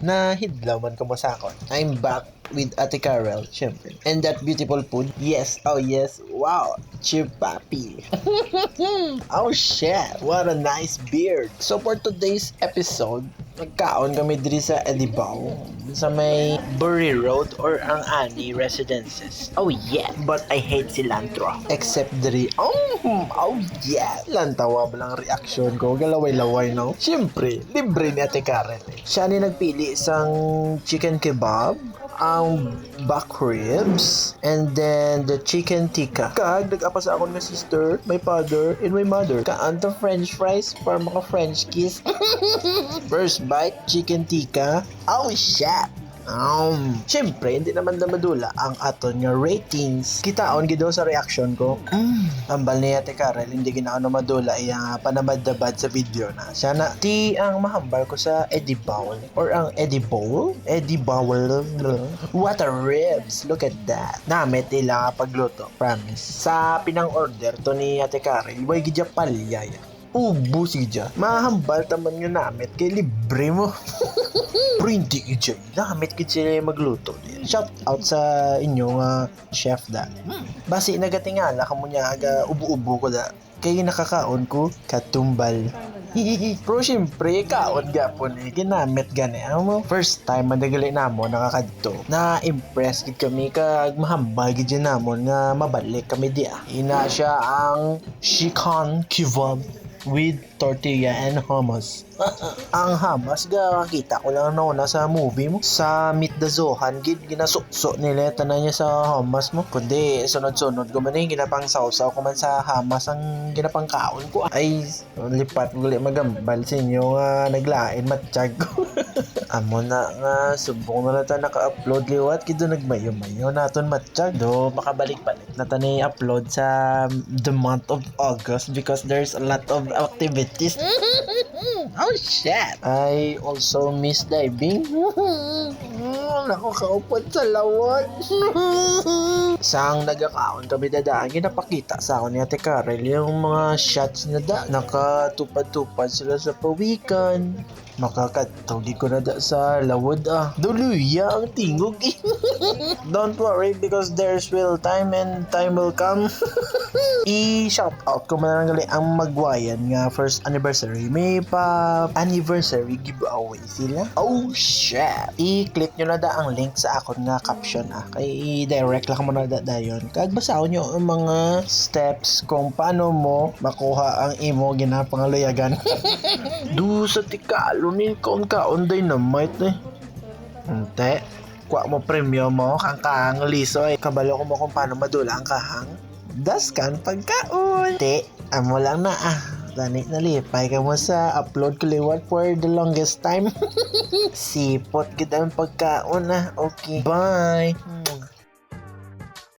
Na hidlaw man ko mo sa akon. I'm back with Ate Carol, syempre. And that beautiful food. Yes, oh yes. Wow, Chipapi. Oh shit, what a nice beard. So for today's episode, nagkaon kami diri sa Edibao sa may Bury Road or ang Ani Residences. Oh yeah, but I hate cilantro. Except diri, oh yeah. Lantawa ba lang reaction ko? Galaway-laway, no? Siyempre, libre ni Ate Karen. Siya ni nagpili isang chicken kebab, ang back ribs, and then the chicken tikka. Kag, nag-apa sa akong nga sister, my father, and my mother. Kaan to french fries para maka french kiss. First bite, chicken tikka. Oh shit! Siyempre, hindi naman na madula ang aton nga ratings. Kitaon gido sa reaction ko. Ambal ni Ate Karel, hindi ginaon na madula iya panabad-dabad sa video na. Siya na, ti ang mahambal ko sa Edibowl or ang Edibowl? Edibowl. What a ribs! Look at that. Namit ila pagluto, promise. Sa pinang order to ni Ate Karel, way gidya palyaya. Ubo siya. Mahambal taman nga namit kay libre mo. Pero hindi ija. Namit kid sila magluto. Shout out sa inyong chef da. Basi nagatingala ka mo niya aga ubo-ubo ko da. Kaya nakakaon ko katumbal. Pero syempre, kaon gapon eh. Ginamit gani. Mo, first time madagali namo nakakadto. Na-impress gid kami kag mahambal gid namon nga mabalik kami dia. Ina siya ang chicken kebab with tortilla and hummus. Ang hummus ga kita ko lang na sa movie mo sa Meet the Zohan gid ginasukso nila tanan niya sa hummus mo kundi sunod-sunod ko man ginapang sausaw ko man sa hummus ang ginapang kaon ko ay lipat gali magambal sa inyo nga naglain matiyag ko. Amo na nga subong na ta naka-upload liwat kido nagmayo-mayo naton matiyag do makabalik-balik na tani upload sa the month of August because there's a lot of activities. Oh shit! I also miss diving. Naku, kaupot sa lawat. Sang nagakaon kami dadaan, ginapakita sa ako ni Ate Karel yung mga shots na da. Nakatupad-tupad sila sa pawikan. Makakatawdi ko na da sa lawod Duluya ang tingog eh. Don't worry because there's will time and time will come. I-shout out ko man gali ang magwayan nga first anniversary. May pa anniversary giveaway sila. Oh shit! I-click nyo na da ang link sa akon nga caption Kay direct lang mo na da dayon. Kag basahon nyo ang mga steps kung paano mo makuha ang imo ginapangaluyagan. Du sa tikalo ni kaon dynamite Ante, kuha mo premium mo kang kahang liso kabalo ko mo kung paano madula ang kahang. Daskan pagkaon. Te, amo lang na Tani nalipay ka mo sa upload ko liwat for the longest time. Sipot kita ang pagkaon Okay, bye.